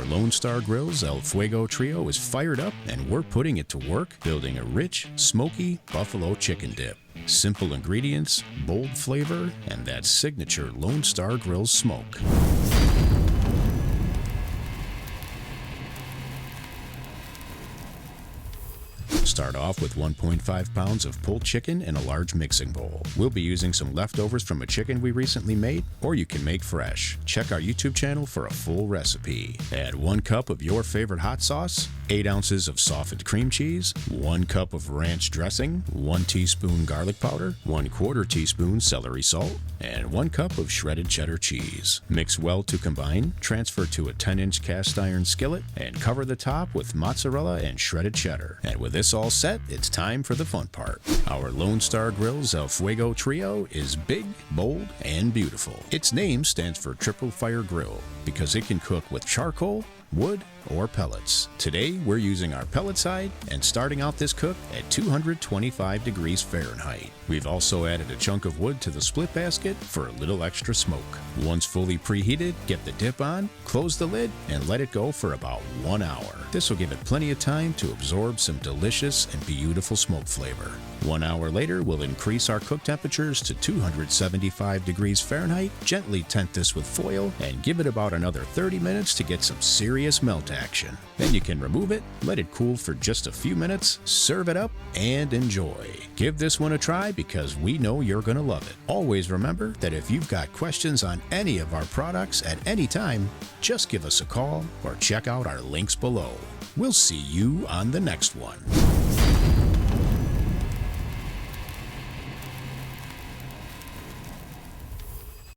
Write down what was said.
Lone Star Grillz El Fuego trio is fired up, and we're putting it to work building a rich, smoky buffalo chicken dip. Simple ingredients, bold flavor, and that signature Lone Star Grillz smoke. Start off with 1.5 pounds of pulled chicken in a large mixing bowl. We'll be using some leftovers from a chicken we recently made, or you can make fresh. Check our YouTube channel for a full recipe. Add 1 cup of your favorite hot sauce, 8 ounces of softened cream cheese, 1 cup of ranch dressing, 1 teaspoon garlic powder, 1/4 teaspoon celery salt, and 1 cup of shredded cheddar cheese. Mix well to combine, transfer to a 10-inch cast iron skillet, and cover the top with mozzarella and shredded cheddar. And with this all set, it's time for the fun part. Our Lone Star Grillz El Fuego trio is big, bold, and beautiful. Its name stands for Triple Fire Grill because it can cook with charcoal, wood, or pellets. Today, we're using our pellet side and starting out this cook at 225 degrees Fahrenheit. We've also added a chunk of wood to the split basket for a little extra smoke. Once fully preheated, get the dip on, close the lid, and let it go for about 1 hour. This will give it plenty of time to absorb some delicious and beautiful smoke flavor. 1 hour later, we'll increase our cook temperatures to 275 degrees Fahrenheit, gently tent this with foil, and give it about another 30 minutes to get some serious melt action. Then you can remove it, let it cool for just a few minutes, serve it up, and enjoy. Give this one a try because we know you're going to love it. Always remember that if you've got questions on any of our products at any time, just give us a call or check out our links below. We'll see you on the next one.